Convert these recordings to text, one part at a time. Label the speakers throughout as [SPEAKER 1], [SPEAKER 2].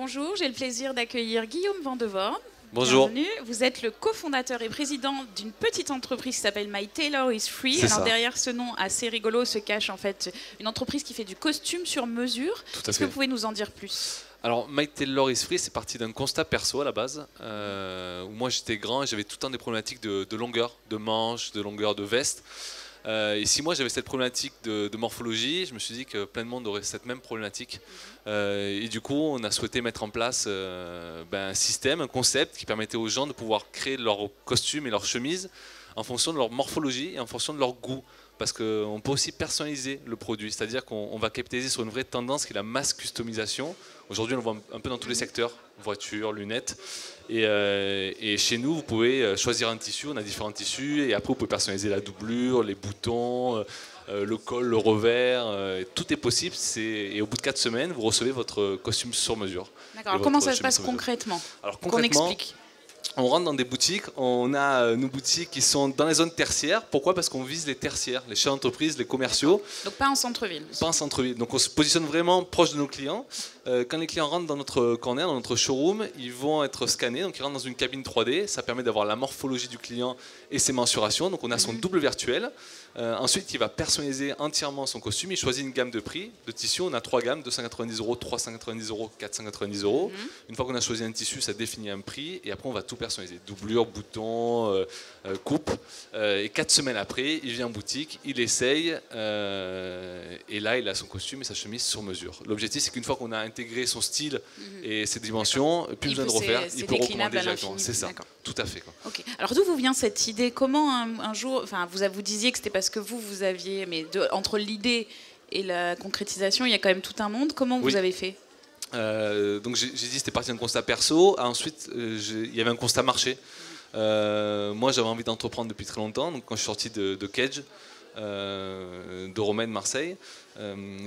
[SPEAKER 1] Bonjour, j'ai le plaisir d'accueillir Guillaume Vandevoorn.
[SPEAKER 2] Bonjour.
[SPEAKER 1] Bienvenue. Vous êtes le cofondateur et président d'une petite entreprise qui s'appelle My Tailor is Free.
[SPEAKER 2] C'est
[SPEAKER 1] Alors
[SPEAKER 2] ça.
[SPEAKER 1] derrière ce nom assez rigolo se cache en fait une entreprise qui fait du costume sur mesure.
[SPEAKER 2] Tout à
[SPEAKER 1] Est-ce
[SPEAKER 2] fait.
[SPEAKER 1] que vous pouvez nous en dire plus?
[SPEAKER 2] Alors, My Tailor is Free, c'est parti d'un constat perso à la base. Où moi j'étais grand et j'avais tout le temps des problématiques de longueur, de manches, de longueur de veste. Et si moi j'avais cette problématique de morphologie, je me suis dit que plein de monde aurait cette même problématique. Et du coup, on a souhaité mettre en place un système, un concept qui permettait aux gens de pouvoir créer leurs costumes et leurs chemises en fonction de leur morphologie et en fonction de leur goût. Parce qu'on peut aussi personnaliser le produit, c'est-à-dire qu'on va capitaliser sur une vraie tendance qui est la mass customisation. Aujourd'hui, on le voit un peu dans tous les secteurs, voitures, lunettes. Et chez nous, vous pouvez choisir un tissu, on a différents tissus, et après vous pouvez personnaliser la doublure, les boutons, le col, le revers, tout est possible. Et au bout de 4 semaines, vous recevez votre costume sur mesure.
[SPEAKER 1] D'accord, alors comment ça se passe concrètement?
[SPEAKER 2] Alors
[SPEAKER 1] qu'on
[SPEAKER 2] concrètement,
[SPEAKER 1] explique.
[SPEAKER 2] on rentre dans des boutiques, on a nos boutiques qui sont dans les zones tertiaires. Pourquoi? Parce qu'on vise les tertiaires, les chefs d'entreprise, les commerciaux.
[SPEAKER 1] Donc pas en centre-ville.
[SPEAKER 2] Pas en centre-ville. Donc on se positionne vraiment proche de nos clients. Quand les clients rentrent dans notre corner, dans notre showroom, ils vont être scannés. Donc ils rentrent dans une cabine 3D. Ça permet d'avoir la morphologie du client et ses mensurations. Donc on a son double virtuel. Ensuite, il va personnaliser entièrement son costume. Il choisit une gamme de prix. De tissu, on a 3 gammes, 290 €, 390 €, 490 €. Une fois qu'on a choisi un tissu, ça définit un prix. Et après, on va tout personnaliser. Doublure, boutons, coupe. Et 4 semaines après, il vient en boutique, il essaye. Et là, il a son costume et sa chemise sur mesure. L'objectif, c'est qu'une fois qu'on a intégré son style et ses dimensions, plus besoin de refaire. Il peut recommander directement. C'est ça. Tout à fait. Quoi.
[SPEAKER 1] Okay. Alors d'où vous vient cette idée? Comment un jour, enfin vous disiez que c'était parce que vous aviez, mais entre l'idée et la concrétisation, il y a quand même tout un monde. Comment vous avez fait?
[SPEAKER 2] Donc j'ai dit c'était parti d'un constat perso. Ensuite, il y avait un constat marché. Moi, j'avais envie d'entreprendre depuis très longtemps. Donc quand je suis sorti de Cage, de Romaine, Marseille,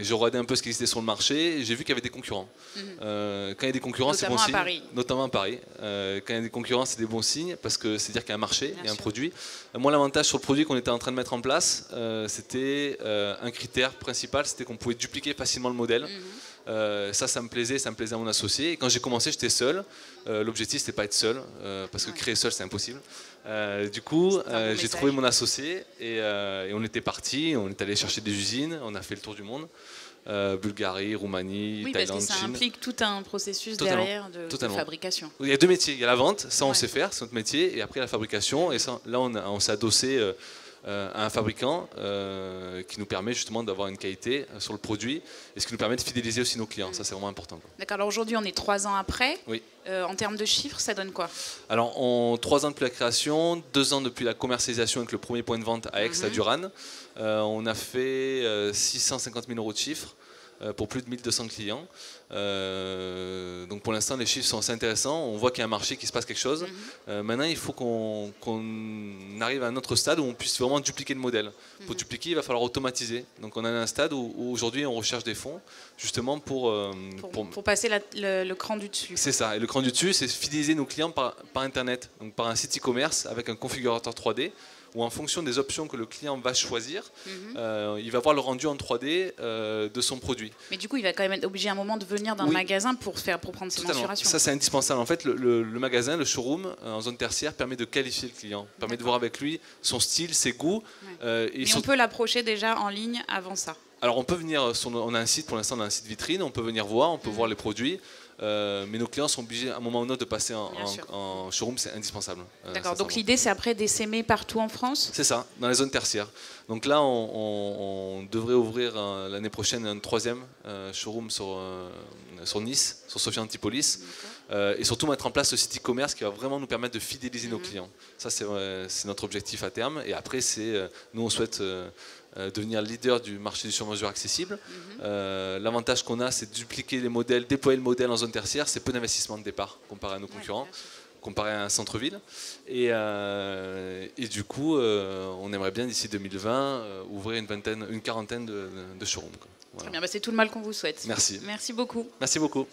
[SPEAKER 2] j'ai regardé un peu ce qui existait sur le marché et j'ai vu qu'il y avait des concurrents. Quand il y a des concurrents, c'est bon signe. Notamment à Paris. Quand il y a des concurrents, c'est des bons signes parce que c'est-à-dire qu'il y a un marché, il y a un produit. Moi, l'avantage sur le produit qu'on était en train de mettre en place, c'était un critère principal, c'était qu'on pouvait dupliquer facilement le modèle. Ça me plaisait à mon associé. Et quand j'ai commencé, j'étais seul. L'objectif, c'était pas être seul, parce que créer seul, c'est impossible. Du coup, j'ai trouvé mon associé et on était parti. On est allé chercher des usines. On a fait le tour du monde. Bulgarie, Roumanie, Thaïlande,
[SPEAKER 1] parce que ça
[SPEAKER 2] Chine.
[SPEAKER 1] implique tout un processus derrière de fabrication.
[SPEAKER 2] Il y a 2 métiers. Il y a la vente, ça on sait faire, c'est notre métier. Et après la fabrication. Et ça, là, on s'est adossé à un fabricant qui nous permet justement d'avoir une qualité sur le produit et ce qui nous permet de fidéliser aussi nos clients. Ça, c'est vraiment important.
[SPEAKER 1] D'accord, alors aujourd'hui, on est 3 ans après.
[SPEAKER 2] Oui.
[SPEAKER 1] En termes de chiffres, ça donne quoi? Alors,
[SPEAKER 2] 3 ans depuis la création, 2 ans depuis la commercialisation avec le premier point de vente à Aix, à Duran. On a fait 650 000 € de chiffre pour plus de 1200 clients. Donc pour l'instant, les chiffres sont assez intéressants. On voit qu'il y a un marché, qui se passe quelque chose. Maintenant, il faut qu'on arrive à un autre stade où on puisse vraiment dupliquer le modèle. Pour dupliquer, il va falloir automatiser. Donc on a un stade où aujourd'hui, on recherche des fonds, justement pour
[SPEAKER 1] passer le cran du dessus.
[SPEAKER 2] C'est ça. Et le cran du dessus, c'est fidéliser nos clients par Internet, donc par un site e-commerce avec un configurateur 3D, où en fonction des options que le client va choisir, il va voir le rendu en 3D de son produit.
[SPEAKER 1] Mais du coup, il va quand même être obligé à un moment de venir dans le magasin pour prendre ses mensurations.
[SPEAKER 2] Ça, c'est indispensable. En fait, le magasin, le showroom, en zone tertiaire, permet de qualifier le client, permet de voir avec lui son style, ses goûts.
[SPEAKER 1] Mais on peut l'approcher déjà en ligne avant ça.
[SPEAKER 2] Alors, on peut venir, on a un site, pour l'instant, on a un site vitrine, on peut venir voir, on peut voir les produits. Mais nos clients sont obligés à un moment ou un autre de passer en showroom, c'est indispensable.
[SPEAKER 1] D'accord, donc l'idée c'est après d'essaimer partout en France?
[SPEAKER 2] C'est ça, dans les zones tertiaires. Donc là, on devrait ouvrir l'année prochaine un 3e showroom sur Nice, sur Sophia Antipolis, et surtout mettre en place le site e-commerce qui va vraiment nous permettre de fidéliser nos clients. Ça, c'est notre objectif à terme. Et après, nous, on souhaite devenir leader du marché du sur-mesure accessible. L'avantage qu'on a, c'est de dupliquer les modèles, déployer le modèle en zone tertiaire. C'est peu d'investissement de départ comparé à nos concurrents, comparé à un centre-ville. Et du coup, on aimerait bien d'ici 2020 ouvrir une quarantaine de showrooms. Voilà.
[SPEAKER 1] Très bien, c'est tout le mal qu'on vous souhaite.
[SPEAKER 2] Merci.
[SPEAKER 1] Merci beaucoup.
[SPEAKER 2] Merci beaucoup.